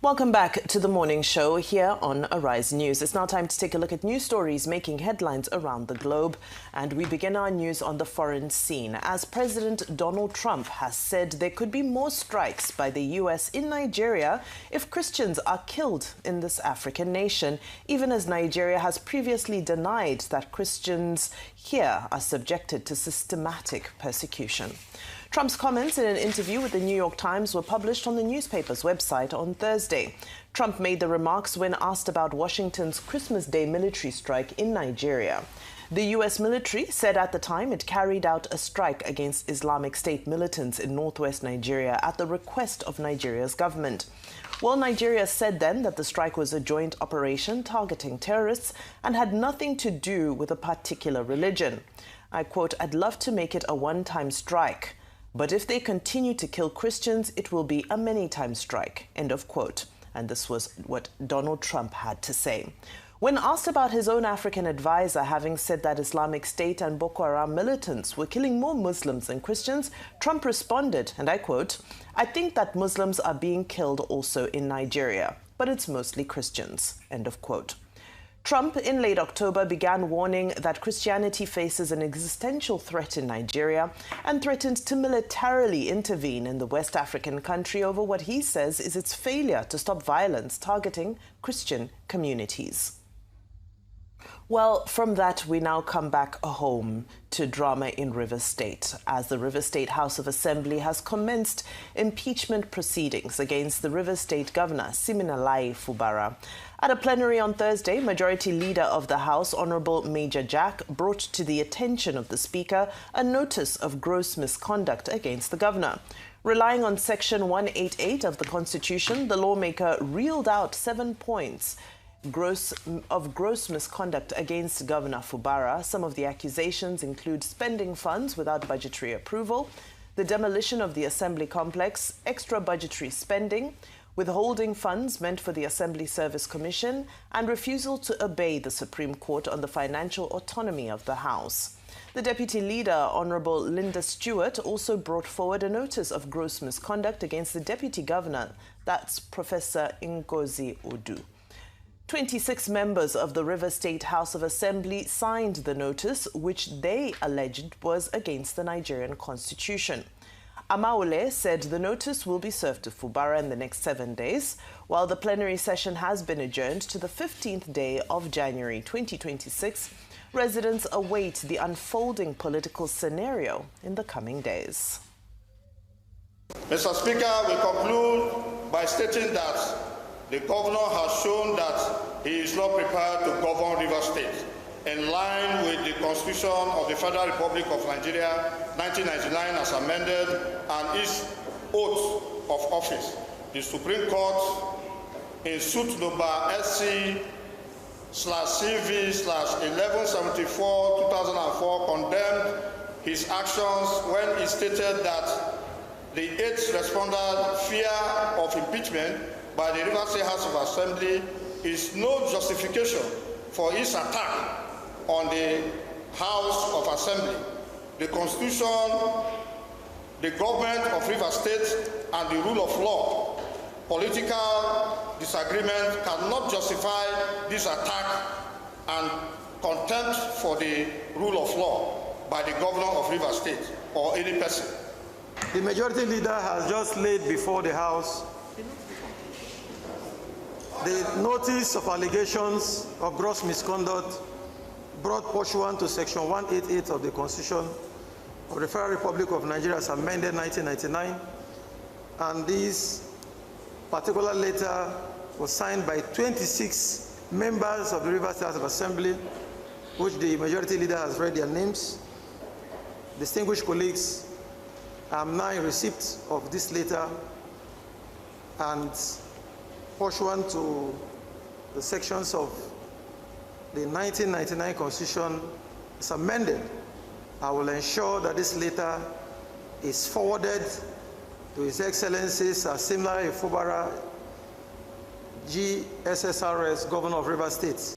Welcome back to the morning show here on Arise News. It's now time to take a look at news stories making headlines around the globe. And we begin our news on the foreign scene, as President Donald Trump has said there could be more strikes by the U.S. in Nigeria if Christians are killed in this African nation, even as Nigeria has previously denied that Christians here are subjected to systematic persecution. Trump's comments in an interview with the New York Times were published on the newspaper's website on Thursday. Trump made the remarks when asked about Washington's Christmas Day military strike in Nigeria. The U.S. military said at the time it carried out a strike against Islamic State militants in northwest Nigeria at the request of Nigeria's government. Well, Nigeria said then that the strike was a joint operation targeting terrorists and had nothing to do with a particular religion. I quote, "I'd love to make it a one-time strike. But if they continue to kill Christians, it will be a many-time strike," end of quote. And this was what Donald Trump had to say. When asked about his own African advisor having said that Islamic State and Boko Haram militants were killing more Muslims than Christians, Trump responded, and I quote, "I think that Muslims are being killed also in Nigeria, but it's mostly Christians," end of quote. Trump, in late October, began warning that Christianity faces an existential threat in Nigeria and threatened to militarily intervene in the West African country over what he says is its failure to stop violence targeting Christian communities. Well, from that, we now come back home to drama in Rivers State, as the Rivers State House of Assembly has commenced impeachment proceedings against the Rivers State Governor, Siminalayi Fubara. At a plenary on Thursday, Majority Leader of the House, Honorable Major Jack, brought to the attention of the Speaker a notice of gross misconduct against the Governor. Relying on Section 188 of the Constitution, the lawmaker reeled out 7 points of gross misconduct against Governor Fubara. Some of the accusations include spending funds without budgetary approval, the demolition of the Assembly complex, extra budgetary spending, withholding funds meant for the Assembly Service Commission, and refusal to obey the Supreme Court on the financial autonomy of the House. The Deputy Leader, Honorable Linda Stewart, also brought forward a notice of gross misconduct against the Deputy Governor, that's Professor Ngozi Odu. 26 members of the Rivers State House of Assembly signed the notice, which they alleged was against the Nigerian Constitution. Amaule said the notice will be served to Fubara in the next 7 days, while the plenary session has been adjourned to the 15th day of January 2026. Residents await the unfolding political scenario in the coming days. Mr. Speaker, we conclude by stating that the governor has shown that he is not prepared to govern Rivers State in line with the Constitution of the Federal Republic of Nigeria, 1999 as amended, and his oath of office. The Supreme Court, in suit number SC/CV/1174/2004, condemned his actions when he stated that the 8th respondent fear of impeachment by the Rivers State House of Assembly is no justification for his attack on the House of Assembly. The Constitution, the government of Rivers State, and the rule of law. Political disagreement cannot justify this attack and contempt for the rule of law by the governor of Rivers State or any person. The Majority Leader has just laid before the House the notice of allegations of gross misconduct brought pursuant to Section 188 of the Constitution of the Federal Republic of Nigeria as amended 1999, and this particular letter was signed by 26 members of the Rivers State House of Assembly, which the Majority Leader has read their names. Distinguished colleagues, I am now in receipt of this letter, and pursuant to the sections of the 1999 Constitution is amended, I will ensure that this letter is forwarded to His Excellency Siminalayi Fubara, GSSRS, Governor of Rivers State.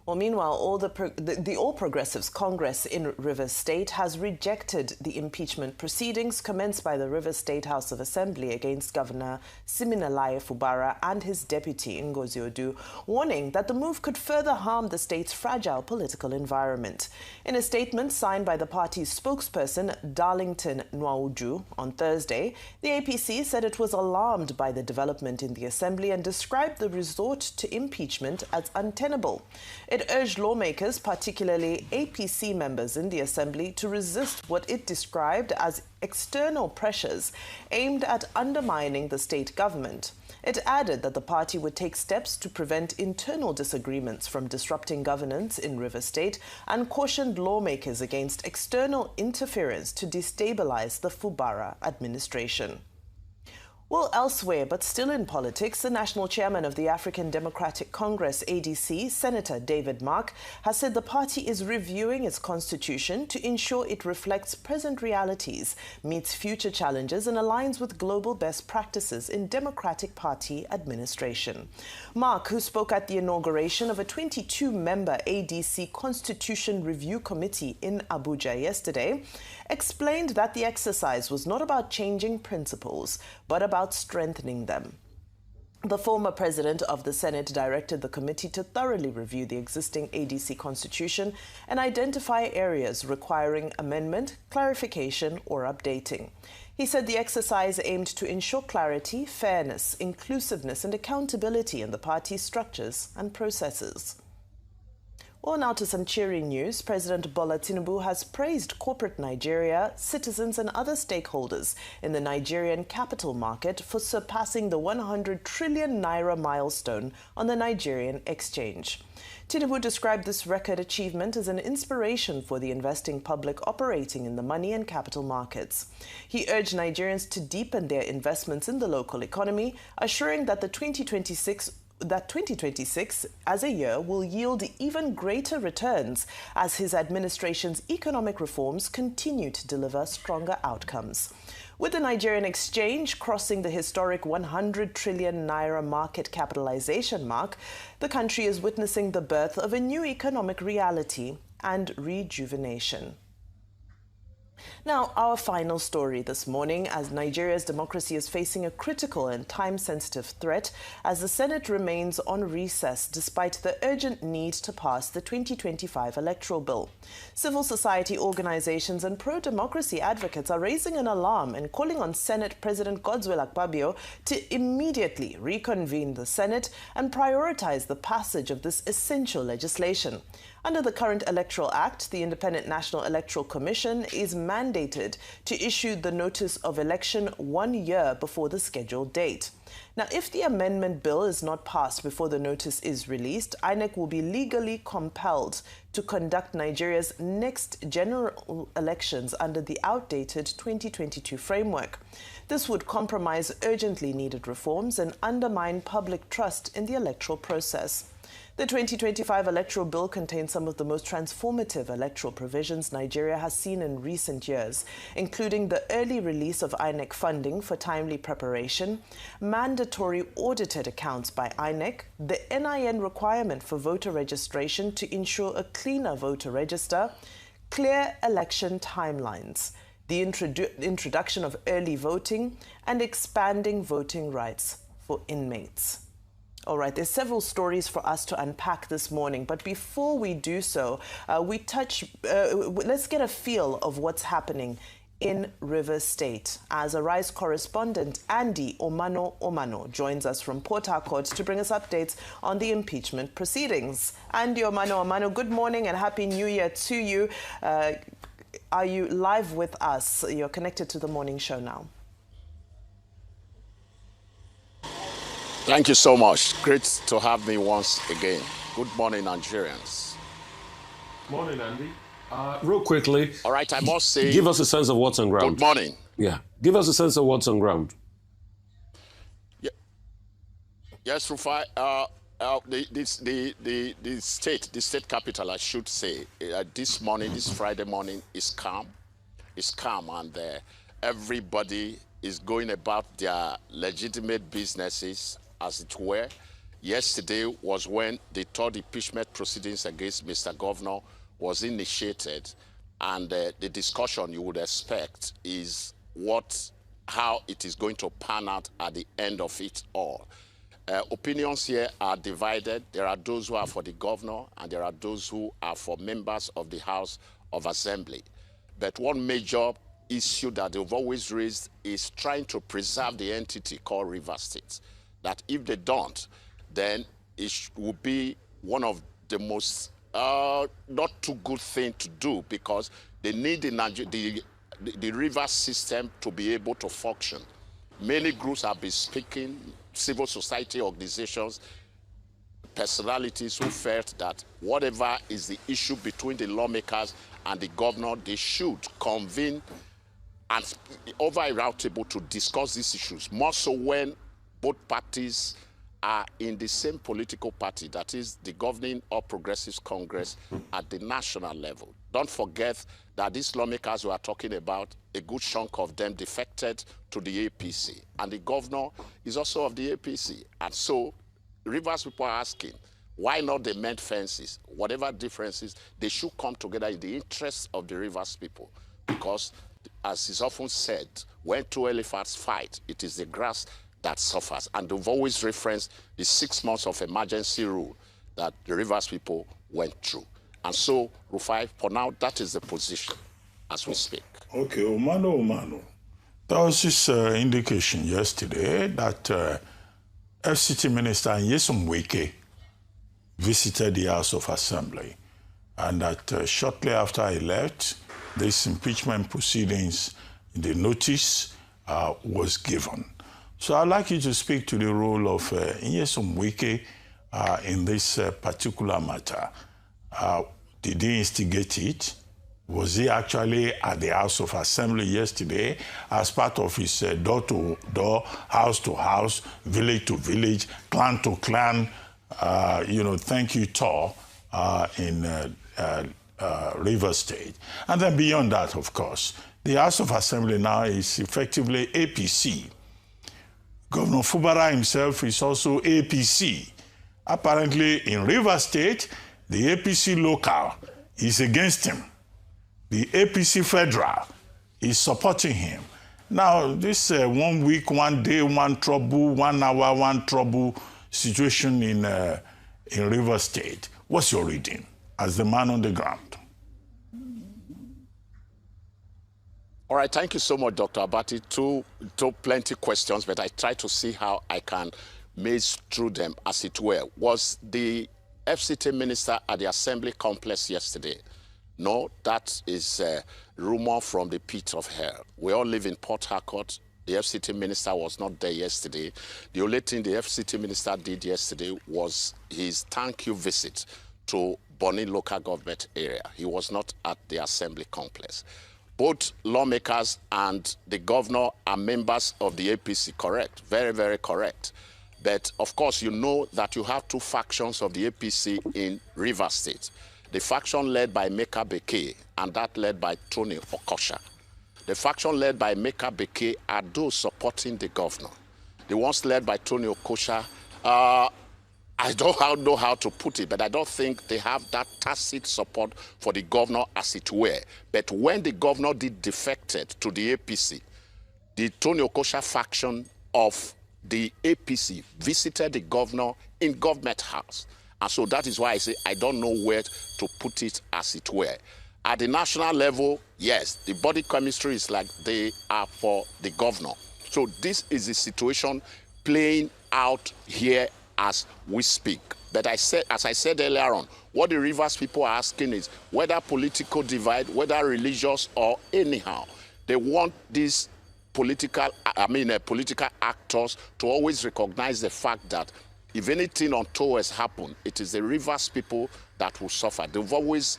Well, meanwhile, the All Progressives Congress in Rivers State has rejected the impeachment proceedings commenced by the Rivers State House of Assembly against Governor Siminalayi Fubara and his deputy Ngozi Odu, warning that the move could further harm the state's fragile political environment. In a statement signed by the party's spokesperson, Darlington Nwauju, on Thursday, the APC said it was alarmed by the development in the Assembly and described the resort to impeachment as untenable. It urged lawmakers, particularly APC members in the Assembly, to resist what it described as external pressures aimed at undermining the state government. It added that the party would take steps to prevent internal disagreements from disrupting governance in Rivers State and cautioned lawmakers against external interference to destabilize the Fubara administration. Well, elsewhere, but still in politics, the national chairman of the African Democratic Congress, ADC, Senator David Mark, has said the party is reviewing its constitution to ensure it reflects present realities, meets future challenges, and aligns with global best practices in Democratic Party administration. Mark, who spoke at the inauguration of a 22-member ADC Constitution Review Committee in Abuja yesterday, explained that the exercise was not about changing principles, but about strengthening them. The former president of the Senate directed the committee to thoroughly review the existing ADC constitution and identify areas requiring amendment, clarification, or updating. He said the exercise aimed to ensure clarity, fairness, inclusiveness, and accountability in the party's structures and processes. Well, now to some cheery news. President Bola Tinubu has praised corporate Nigeria, citizens and other stakeholders in the Nigerian capital market for surpassing the 100 trillion naira milestone on the Nigerian exchange. Tinubu described this record achievement as an inspiration for the investing public operating in the money and capital markets. He urged Nigerians to deepen their investments in the local economy, assuring that 2026 as a year will yield even greater returns as his administration's economic reforms continue to deliver stronger outcomes. With the Nigerian exchange crossing the historic 100 trillion naira market capitalization mark, the country is witnessing the birth of a new economic reality and rejuvenation. Now, our final story this morning, as Nigeria's democracy is facing a critical and time-sensitive threat as the Senate remains on recess despite the urgent need to pass the 2025 electoral bill. Civil society organizations and pro-democracy advocates are raising an alarm and calling on Senate President Godswill Akpabio to immediately reconvene the Senate and prioritize the passage of this essential legislation. Under the current Electoral Act, the Independent National Electoral Commission is mandated to issue the notice of election 1 year before the scheduled date. Now, if the amendment bill is not passed before the notice is released, INEC will be legally compelled to conduct Nigeria's next general elections under the outdated 2022 framework. This would compromise urgently needed reforms and undermine public trust in the electoral process. The 2025 electoral bill contains some of the most transformative electoral provisions Nigeria has seen in recent years, including the early release of INEC funding for timely preparation, mandatory audited accounts by INEC, the NIN requirement for voter registration to ensure a cleaner voter register, clear election timelines, the introduction of early voting, and expanding voting rights for inmates. All right, there's several stories for us to unpack this morning, but before we do so, let's get a feel of what's happening in Rivers State as Arise correspondent Andy Omano joins us from Port Harcourt to bring us updates on the impeachment proceedings. Andy Omano, good morning and Happy New Year to you. Are you live with us? You're connected to the morning show now. Thank you so much. Great to have me once again. Good morning, Nigerians. Morning, Andy. Real quickly. All right, I must say. Give us a sense of what's on ground. Good morning. Yeah. Give us a sense of what's on ground. Yeah. Yes, Rufai. The state capital, I should say, this morning, this Friday morning, is calm. It's calm, and everybody is going about their legitimate businesses, as it were. Yesterday was when the third impeachment proceedings against Mr. Governor was initiated, and the discussion you would expect is how it is going to pan out at the end of it all. Opinions here are divided. There are those who are for the governor, and there are those who are for members of the House of Assembly. But one major issue that they've always raised is trying to preserve the entity called Rivers State. That if they don't, then it will be one of the most not too good thing to do, because they need the river system to be able to function. Many groups have been speaking, civil society organizations, personalities who felt that whatever is the issue between the lawmakers and the governor, they should convene and over a round table to discuss these issues, more so when both parties are in the same political party, that is the governing All Progressives Congress at the national level. Don't forget that these lawmakers we are talking about, a good chunk of them defected to the APC, and the governor is also of the APC. And so Rivers people are asking, why not they mend fences? Whatever differences, they should come together in the interest of the Rivers people, because as is often said, when two elephants fight, it is the grass that suffers. And they've always referenced the 6 months of emergency rule that the Rivers people went through. And so, Rufai, for now, that is the position as we speak. Okay, Omano. There was this indication yesterday that FCT Minister Nyesom Wike visited the House of Assembly, and that shortly after he left, this impeachment proceedings, the notice was given. So I'd like you to speak to the role of Nyesom Wike in this particular matter. Did he instigate it? Was he actually at the House of Assembly yesterday as part of his door-to-door, house-to-house, village-to-village, clan-to-clan, thank you tour in Rivers State? And then beyond that, of course, the House of Assembly now is effectively APC. Governor Fubara himself is also APC. Apparently, in Rivers State, the APC local is against him. The APC federal is supporting him. Now, this 1 week, 1 day, 1 trouble, 1 hour, 1 trouble situation in Rivers State. What's your reading as the man on the ground? All right, thank you so much, Dr. Abati. Two plenty questions, but I try to see how I can maze through them, as it were. Was the FCT minister at the Assembly complex yesterday? No, that is a rumor from the pit of hell. We all live in Port Harcourt. The FCT minister was not there yesterday. The only thing the FCT minister did yesterday was his thank you visit to Bonny local government area. He was not at the Assembly complex. Both lawmakers and the governor are members of the APC, correct? Very, very correct. But of course, you know that you have two factions of the APC in Rivers State. The faction led by Meka Beke and that led by Tony Okosha. The faction led by Meka Beke are those supporting the governor. The ones led by Tony Okosha, I don't know how to put it, but I don't think they have that tacit support for the governor, as it were. But when the governor did defected to the APC, the Tony Okosha faction of the APC visited the governor in government house. And so that is why I say I don't know where to put it, as it were. At the national level, yes, the body chemistry is like they are for the governor. So this is the situation playing out here as we speak. But as I said earlier on, what the Rivers people are asking is whether political divide, whether religious or anyhow, they want these political actors to always recognize the fact that if anything untoward has happened, it is the Rivers people that will suffer. They've always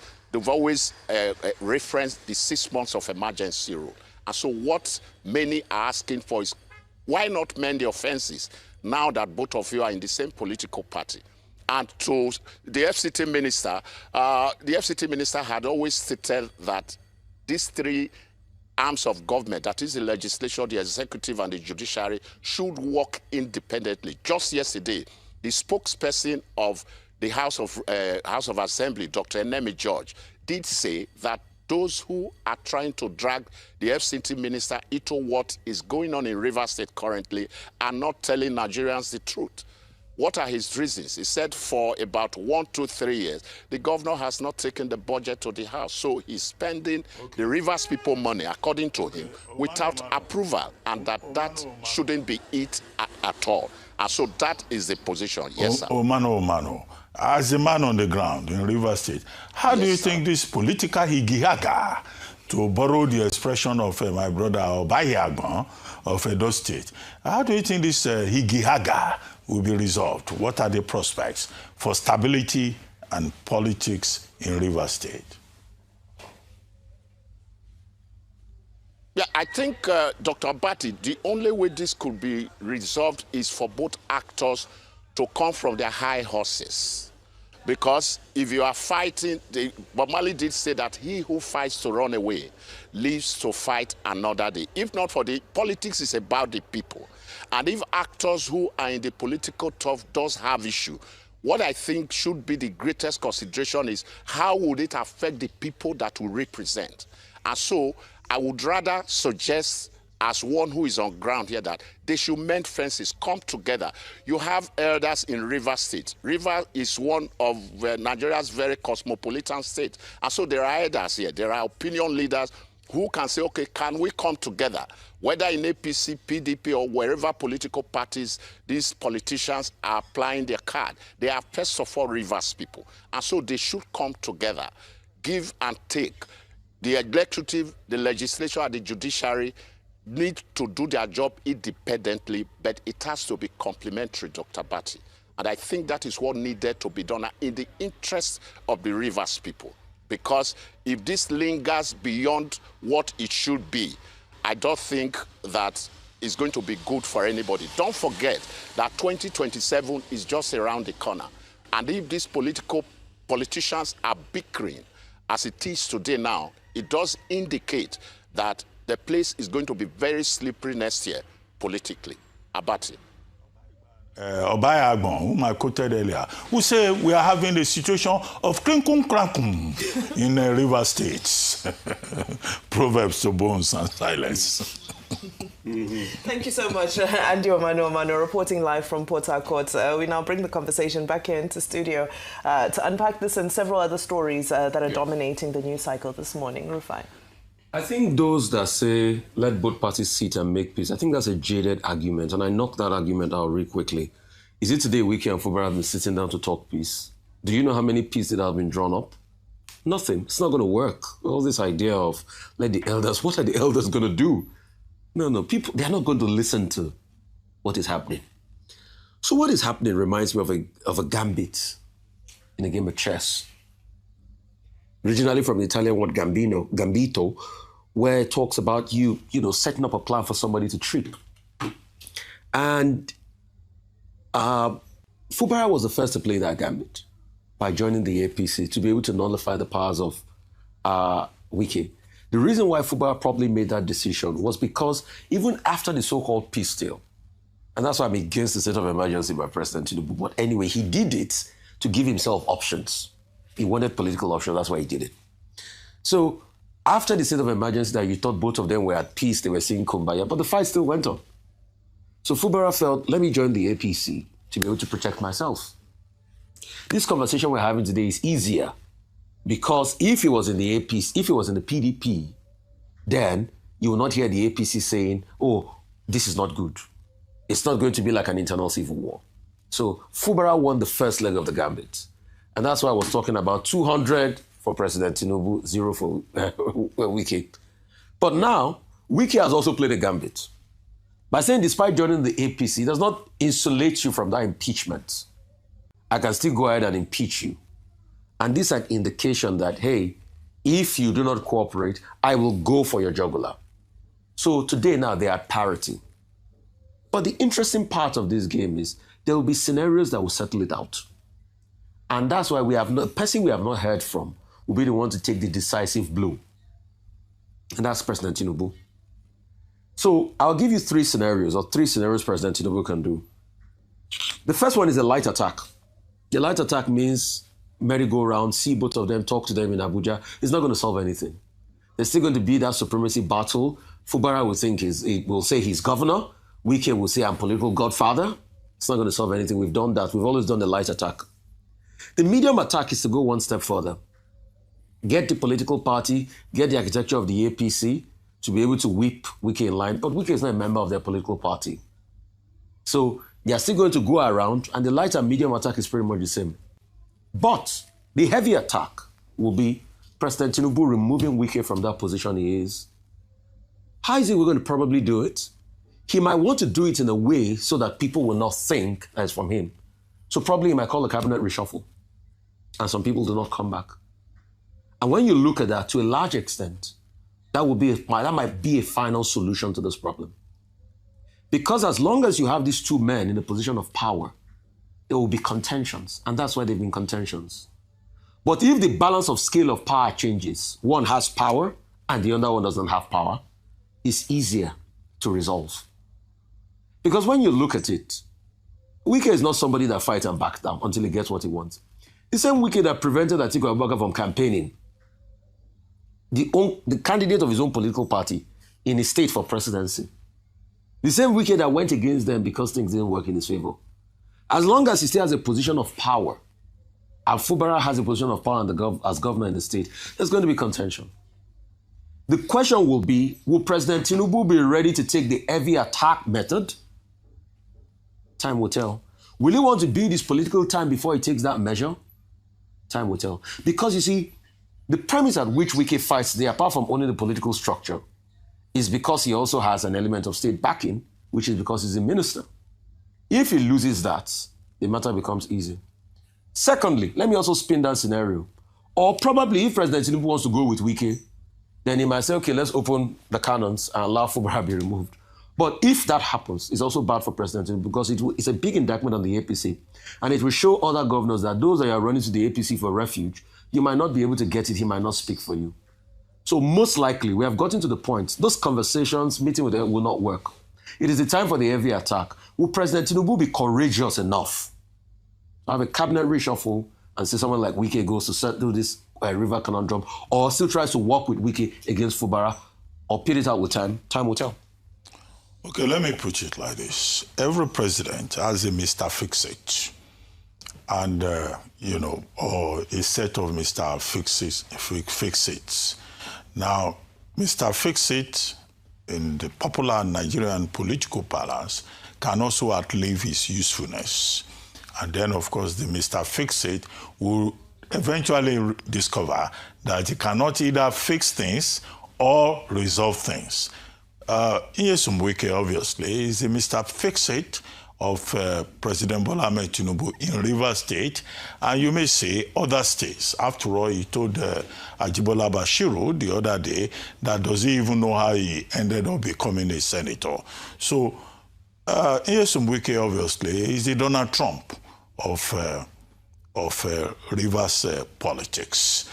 referenced the 6 months of emergency rule. And so what many are asking for is, why not mend the offenses now that both of you are in the same political party? And to the FCT minister had always stated that these three arms of government, that is the legislature, the executive, and the judiciary, should work independently. Just yesterday, the spokesperson of the House of Assembly, Dr. Enemi George, did say that those who are trying to drag the FCT minister into what is going on in Rivers State currently are not telling Nigerians the truth. What are his reasons? He said for about 1 to 3 years, the governor has not taken the budget to the House. So he's spending the Rivers people money, according to him, without approval, and that shouldn't be it at all. And so that is the position. Yes, sir. Omano, as a man on the ground in Rivers State, how do you think this political higihaga, to borrow the expression of my brother Obayagbon of Edo State, how do you think this higihaga will be resolved? What are the prospects for stability and politics in Rivers State? Yeah, I think, Dr. Abati, the only way this could be resolved is for both actors to come from their high horses. Because if you are fighting, Bob Marley did say that he who fights to run away lives to fight another day. If not for the politics, is about the people. And if actors who are in the political turf does have issue, what I think should be the greatest consideration is how would it affect the people that we represent? And so I would rather suggest, as one who is on ground here, that they should mend fences, come together. You have elders in Rivers State. Rivers is one of Nigeria's very cosmopolitan states. And so there are elders here. There are opinion leaders who can say, okay, can we come together? Whether in APC, PDP, or wherever political parties these politicians are applying their card, they are first of all Rivers people. And so they should come together, give and take. The executive, the legislature, and the judiciary need to do their job independently, but it has to be complementary, Dr. Batty. And I think that is what needed to be done in the interest of the Rivers people. Because if this lingers beyond what it should be, I don't think that it's going to be good for anybody. Don't forget that 2027 is just around the corner. And if these politicians are bickering, as it is today now, it does indicate that the place is going to be very slippery next year, politically. Abati. Obayagbon, whom I quoted earlier, who say we are having a situation of krinkum-krankum in River States. Proverbs to bones and silence. Thank you so much, Andy Omano, reporting live from Port Harcourt. We now bring the conversation back here into studio to unpack this and several other stories that are dominating the news cycle this morning. Rufai. I think those that say, let both parties sit and make peace, I think that's a jaded argument, and I knock that argument out real quickly. Is it today Wiki and Fubara have been sitting down to talk peace? Do you know how many pieces that have been drawn up? Nothing. It's not going to work. All this idea of, let the elders, what are the elders going to do? No, people, they're not going to listen to what is happening. So what is happening reminds me of a gambit in a game of chess. Originally from the Italian word gambito, where it talks about you setting up a plan for somebody to trick. And Fubara was the first to play that gambit by joining the APC to be able to nullify the powers of Wike. The reason why Fubara probably made that decision was because even after the so-called peace deal, and that's why I'm against the state of emergency by President Tinubu, but anyway, he did it to give himself options. He wanted political options, that's why he did it. So after the state of emergency that you thought both of them were at peace, they were seeing kumbaya, but the fight still went on. So Fubara felt, let me join the APC to be able to protect myself. This conversation we're having today is easier because if he was in the APC, if he was in the PDP, then you will not hear the APC saying, oh, this is not good. It's not going to be like an internal civil war. So Fubara won the first leg of the gambit. And that's why I was talking about 200 for President Tinubu, 0 for Wike. But now, Wike has also played a gambit. By saying despite joining the APC, it does not insulate you from that impeachment. I can still go ahead and impeach you. And this is an indication that, hey, if you do not cooperate, I will go for your jugular. So today now they are at parity. But the interesting part of this game is there will be scenarios that will settle it out. And that's why the person we have not heard from will be the one to take the decisive blow. And that's President Tinubu. So I'll give you three scenarios President Tinubu can do. The first one is a light attack. The light attack means merry-go-round, see both of them, talk to them in Abuja. It's not going to solve anything. There's still going to be that supremacy battle. Fubara will say he's governor. Wike will say I'm political godfather. It's not going to solve anything. We've done that. We've always done the light attack. The medium attack is to go one step further. Get the political party, get the architecture of the APC to be able to whip Wike in line. But Wike is not a member of their political party. So they are still going to go around, and the light and medium attack is pretty much the same. But the heavy attack will be President Tinubu removing Wike from that position he is. How is he going to probably do it? He might want to do it in a way so that people will not think that it's from him. So probably he might call a cabinet reshuffle. And some people do not come back. And when you look at that, to a large extent, that might be a final solution to this problem. Because as long as you have these two men in a position of power, there will be contentions. And that's why there have been contentions. But if the balance of scale of power changes, one has power and the other one doesn't have power, it's easier to resolve. Because when you look at it, Wike is not somebody that fights and backs down until he gets what he wants. The same Wike that prevented Atiku Abubakar from campaigning, the candidate of his own political party in his state for presidency. The same Wike that went against them because things didn't work in his favor. As long as he still has a position of power, and Fubara has a position of power as governor in the state, there's going to be contention. The question will be, will President Tinubu be ready to take the heavy attack method? Time will tell. Will he want to build his political time before he takes that measure? Time will tell. Because you see, the premise at which Wike fights there, apart from owning the political structure, is because he also has an element of state backing, which is because he's a minister. If he loses that, the matter becomes easy. Secondly, let me also spin that scenario. Or probably if President Tinubu wants to go with Wike, then he might say, okay, let's open the cannons and allow Fubara be removed. But if that happens, it's also bad for President Tinubu because it's a big indictment on the APC. And it will show other governors that those that are running to the APC for refuge, you might not be able to get it, he might not speak for you. So most likely, we have gotten to the point, those conversations, meeting with them will not work. It is the time for the heavy attack. Will President Tinubu be courageous enough to have a cabinet reshuffle and say someone like Wike goes to settle this river conundrum, or still tries to work with Wike against Fubara, or pit it out with time? Time will tell. Okay, let me put it like this. Every president has a Mr. Fix-It, and, or a set of Mr. Fix-Its. Now, Mr. Fix-It, in the popular Nigerian political parlance, can also outlive his usefulness. And then, of course, the Mr. Fix-It will eventually discover that he cannot either fix things or resolve things. Nyesom Wike, obviously, is the Mr. Fix-It of President Bola Ahmed Tinubu in Rivers State, and you may say other states. After all, he told Ajibola Bashiru the other day that does he even know how he ended up becoming a senator. So, Nyesom Wike, obviously, is the Donald Trump of Rivers politics.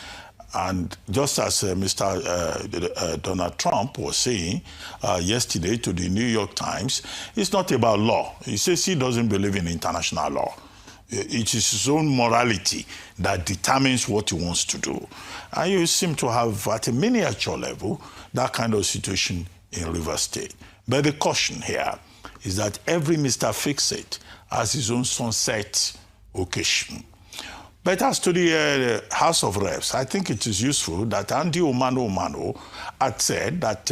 And just as Mr. Donald Trump was saying yesterday to the New York Times, it's not about law. He says he doesn't believe in international law. It is his own morality that determines what he wants to do. And you seem to have, at a miniature level, that kind of situation in Rivers State. But the caution here is that every Mr. Fix-It has his own sunset occasion. But as to the House of Reps, I think it is useful that Andy Omano had said that,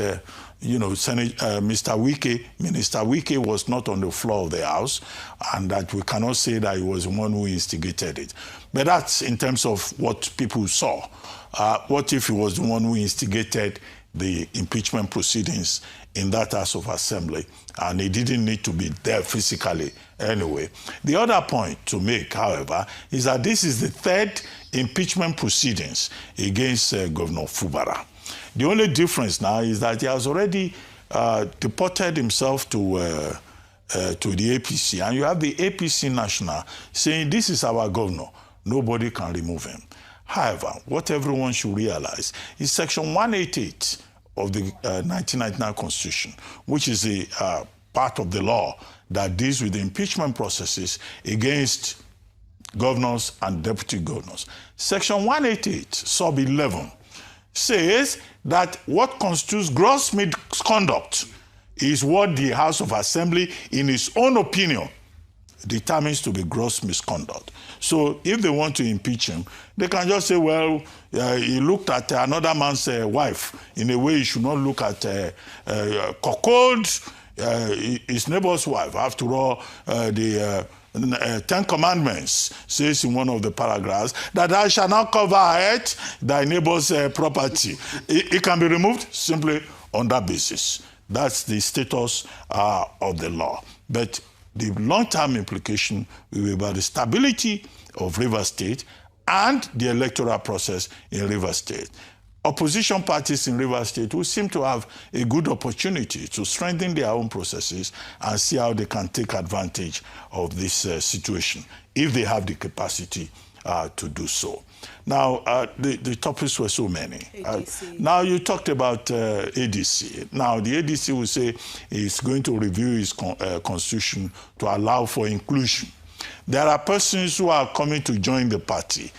Minister Wike was not on the floor of the House, and that we cannot say that he was the one who instigated it. But that's in terms of what people saw. What if he was the one who instigated the impeachment proceedings in that House of Assembly, and he didn't need to be there physically anyway? The other point to make, however, is that this is the third impeachment proceedings against Governor Fubara. The only difference now is that he has already deported himself to the APC, and you have the APC National saying, this is our governor, nobody can remove him. However, what everyone should realize is Section 188 of the 1999 Constitution, which is a part of the law that deals with the impeachment processes against governors and deputy governors. Section 188, sub 11, says that what constitutes gross misconduct is what the House of Assembly, in its own opinion, determines to be gross misconduct. So if they want to impeach him, they can just say, well, he looked at another man's wife in a way he should not look at cuckold his neighbor's wife. After all, the 10 Commandments says in one of the paragraphs that thou shalt not covet thy neighbor's property. It can be removed simply on that basis. That's the status of the law. But the long-term implication will be about the stability of Rivers State and the electoral process in Rivers State. Opposition parties in Rivers State will seem to have a good opportunity to strengthen their own processes and see how they can take advantage of this situation, if they have the capacity to do so. Now, the topics were so many. Now, you talked about ADC. Now, the ADC will say it's going to review its constitution to allow for inclusion. There are persons who are coming to join the party.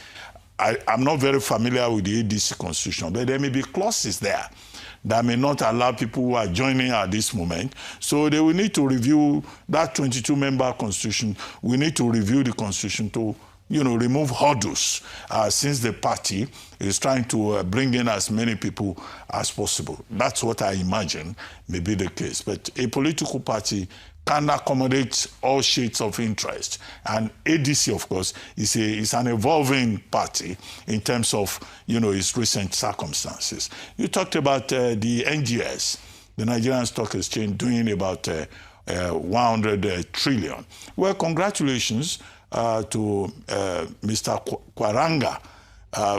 I'm not very familiar with the ADC constitution, but there may be clauses there that may not allow people who are joining at this moment. So they will need to review that 22-member constitution. We need to review the constitution to, remove hurdles, since the party is trying to bring in as many people as possible. That's what I imagine may be the case. But a political party can accommodate all shades of interest. And ADC, of course, is an evolving party in terms of, its recent circumstances. You talked about the NGS, the Nigerian Stock Exchange, doing about 100 trillion. Well, congratulations to Mr. Kwaranga,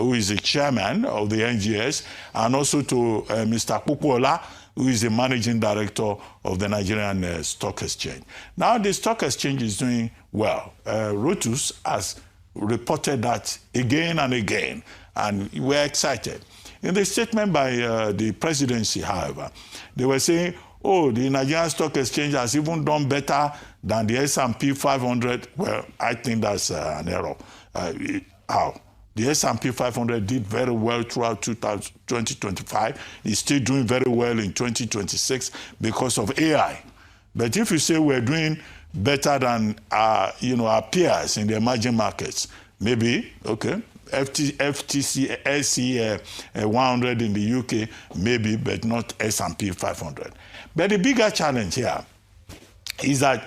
who is the chairman of the NGS, and also to Mr. Kukuola, who is the managing director of the Nigerian Stock Exchange. Now the Stock Exchange is doing well. Reuters has reported that again and again, and we're excited. In the statement by the presidency, however, they were saying, oh, the Nigerian Stock Exchange has even done better than the S&P 500. Well, I think that's an error. How? The S&P 500 did very well throughout 2025. It's still doing very well in 2026 because of AI. But if you say we're doing better than our peers in the emerging markets, maybe, okay, FTSE 100 in the UK, maybe, but not S&P 500. But the bigger challenge here is that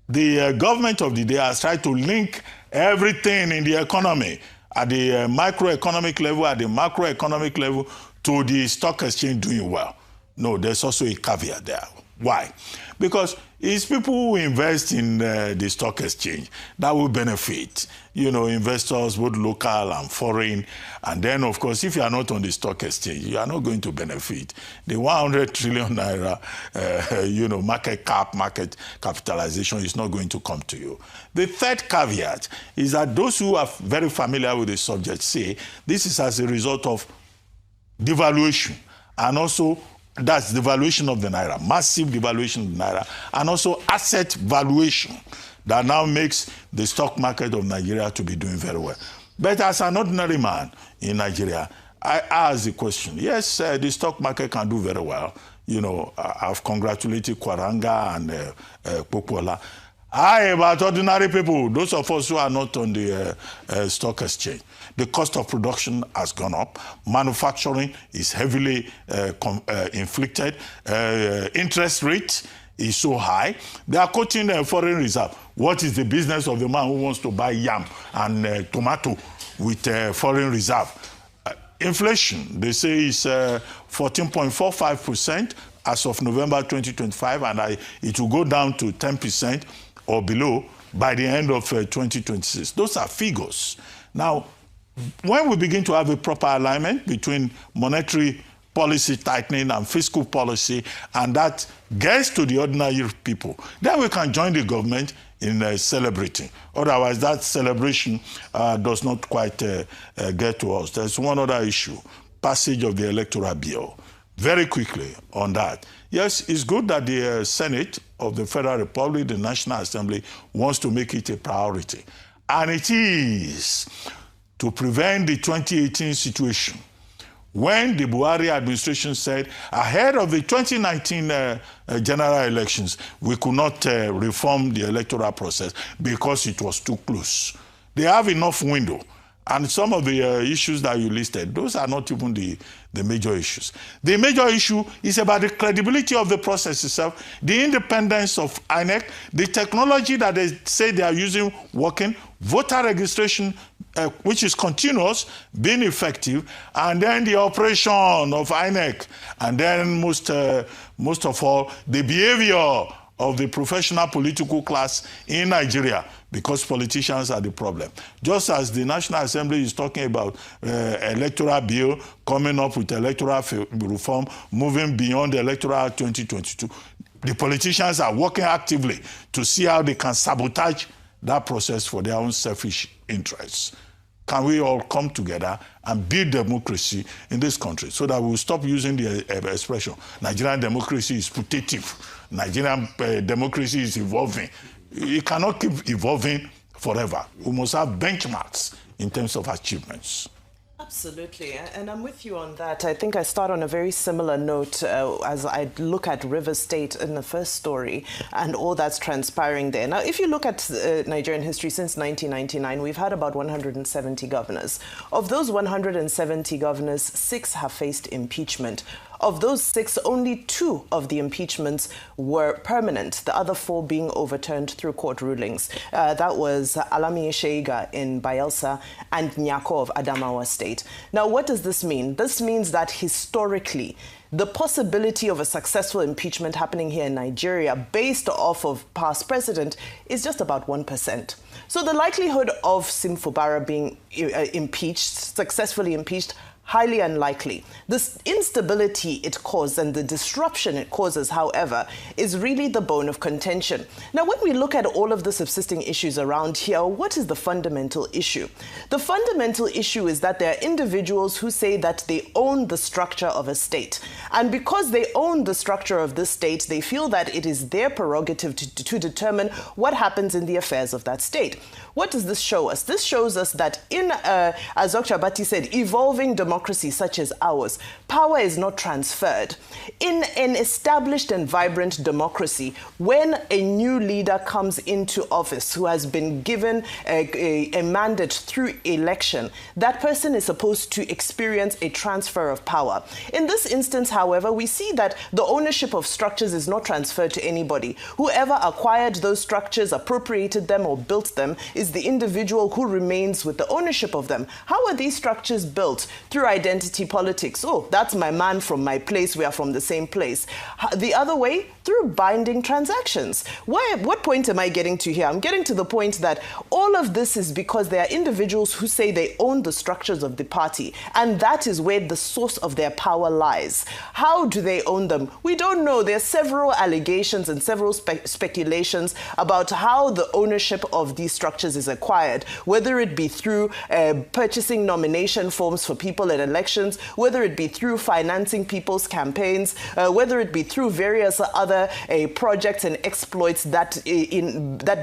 the government of the day has tried to link everything in the economy at the microeconomic level, at the macroeconomic level, to the stock exchange doing well. No, there's also a caveat there. Why? Because it's people who invest in the stock exchange that will benefit. Investors, both local and foreign. And then, of course, if you are not on the stock exchange, you are not going to benefit. The 100 trillion naira, market capitalization is not going to come to you. The third caveat is that those who are very familiar with the subject say this is as a result of devaluation, and also that's the valuation of the naira, massive devaluation of the naira, and also asset valuation that now makes the stock market of Nigeria to be doing very well. But as an ordinary man in Nigeria, I ask the question, yes, the stock market can do very well. I've congratulated Kwaranga and Popola. How about ordinary people, those of us who are not on the stock exchange? The cost of production has gone up. Manufacturing is heavily inflicted. Interest rate is so high. They are quoting the foreign reserve. What is the business of the man who wants to buy yam and tomato with foreign reserve? Inflation, they say, is 14.45% as of November 2025, and it will go down to 10% or below by the end of 2026. Those are figures. Now, when we begin to have a proper alignment between monetary policy tightening and fiscal policy, and that gets to the ordinary people, then we can join the government in celebrating. Otherwise, that celebration does not quite get to us. There's one other issue, passage of the electoral bill. very quickly on that. Yes, it's good that the Senate of the Federal Republic, the National Assembly, wants to make it a priority. And it is to prevent the 2018 situation when the Buhari administration said, ahead of the 2019 general elections, we could not reform the electoral process because it was too close. They have enough window. And some of the issues that you listed, those are not even the major issues. The major issue is about the credibility of the process itself, the independence of INEC, the technology that they say they are using working, voter registration, which is continuous, being effective, and then the operation of INEC, and then most of all, the behavior of the professional political class in Nigeria, because politicians are the problem. Just as the National Assembly is talking about electoral bill, coming up with electoral reform, moving beyond the electoral 2022, the politicians are working actively to see how they can sabotage that process for their own selfish interests. Can we all come together and build democracy in this country so that we'll stop using the expression, Nigerian democracy is putative, Nigerian democracy is evolving. It cannot keep evolving forever. We must have benchmarks in terms of achievements. Absolutely, and I'm with you on that. I think I start on a very similar note as I look at River State in the first story and all that's transpiring there. Now, if you look at Nigerian history since 1999, we've had about 170 governors. Of those 170 governors, 6 have faced impeachment. Of those 6, only 2 of the impeachments were permanent, the other 4 being overturned through court rulings. That was Alami Sheiga in Bayelsa and Nyako of Adamawa State. Now, what does this mean? This means that historically, the possibility of a successful impeachment happening here in Nigeria based off of past precedent is just about 1%. So the likelihood of Sim Fubara being impeached, successfully impeached, highly unlikely. This instability it caused and the disruption it causes, however, is really the bone of contention. Now, when we look at all of the subsisting issues around here, what is the fundamental issue? The fundamental issue is that there are individuals who say that they own the structure of a state. And because they own the structure of this state, they feel that it is their prerogative to determine what happens in the affairs of that state. What does this show us? This shows us that in, as Dr. Abati said, evolving democracy such as ours, power is not transferred. In an established and vibrant democracy, when a new leader comes into office who has been given a mandate through election, that person is supposed to experience a transfer of power. In this instance, however, we see that the ownership of structures is not transferred to anybody. Whoever acquired those structures, appropriated them or built them is the individual who remains with the ownership of them. How are these structures built? Through identity politics. Oh, that's my man from my place. We are from the same place. The other way, through binding transactions. What point am I getting to here? I'm getting to the point that all of this is because there are individuals who say they own the structures of the party, and that is where the source of their power lies. How do they own them? We don't know. There are several allegations and several speculations about how the ownership of these structures is acquired, whether it be through purchasing nomination forms for people at elections, whether it be through financing people's campaigns, whether it be through various other projects and exploits that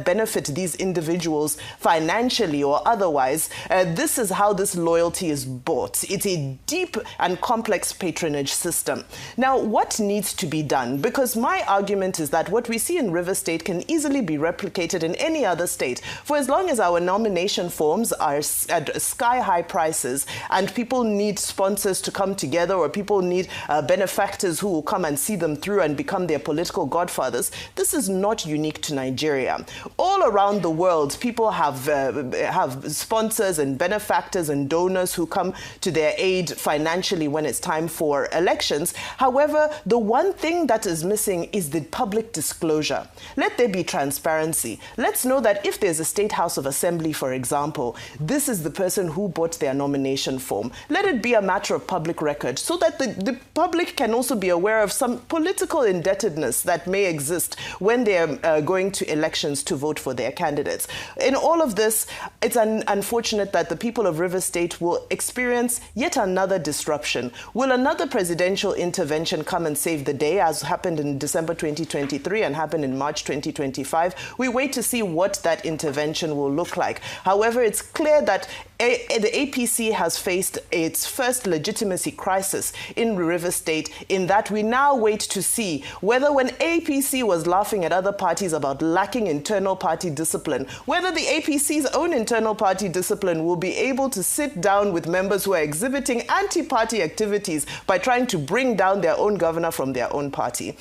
benefit these individuals financially or otherwise. This is how this loyalty is bought. It's a deep and complex patronage system. Now, what needs to be done? Because my argument is that what we see in River State can easily be replicated in any other state. For as long as our nomination forms are at sky-high prices and people need sponsors to come together, or people need benefactors who will come and see them through and become their political godfathers, this is not unique to Nigeria. All around the world, people have sponsors and benefactors and donors who come to their aid financially when it's time for elections. However, the one thing that is missing is the public disclosure. Let there be transparency. Let's know that if there's a State House of Assembly, for example, this is the person who bought their nomination form. Let let it be a matter of public record so that the public can also be aware of some political indebtedness that may exist when they are going to elections to vote for their candidates. In all of this, it's unfortunate that the people of Rivers State will experience yet another disruption. Will another presidential intervention come and save the day, as happened in December 2023 and happened in March 2025? We wait to see what that intervention will look like. However, it's clear that the APC has faced its first legitimacy crisis in Rivers State, in that we now wait to see whether, when APC was laughing at other parties about lacking internal party discipline, whether the APC's own internal party discipline will be able to sit down with members who are exhibiting anti-party activities by trying to bring down their own governor from their own party.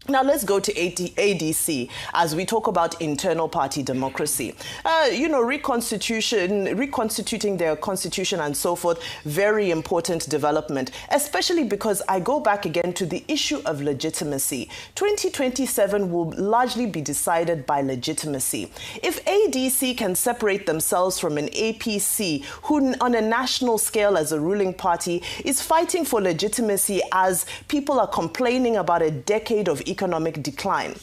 Now let's go to ADC as we talk about internal party democracy. Reconstituting their constitution and so forth, very important development, especially because I go back again to the issue of legitimacy. 2027 will largely be decided by legitimacy. If ADC can separate themselves from an APC who on a national scale as a ruling party is fighting for legitimacy as people are complaining about a decade of economic decline.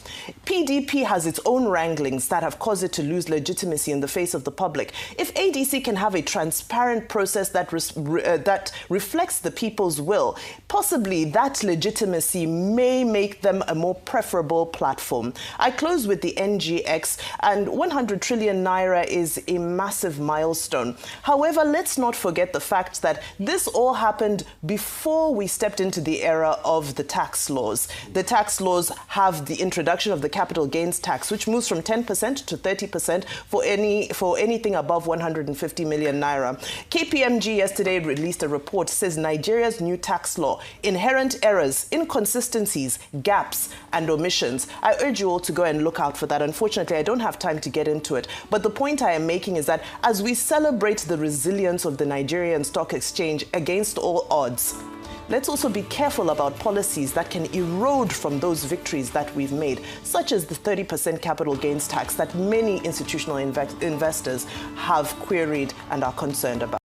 PDP has its own wranglings that have caused it to lose legitimacy in the face of the public. If ADC can have a transparent process that reflects the people's will, possibly that legitimacy may make them a more preferable platform. I close with the NGX, and 100 trillion naira is a massive milestone. However, let's not forget the fact that this all happened before we stepped into the era of the tax laws. The tax laws have the introduction of the capital gains tax, which moves from 10% to 30% for anything above 150 million naira. KPMG yesterday released a report, says Nigeria's new tax law, inherent errors, inconsistencies, gaps, and omissions. I urge you all to go and look out for that. Unfortunately, I don't have time to get into it. But the point I am making is that as we celebrate the resilience of the Nigerian Stock Exchange against all odds, let's also be careful about policies that can erode from those victories that we've made, such as the 30% capital gains tax that many institutional investors have queried and are concerned about.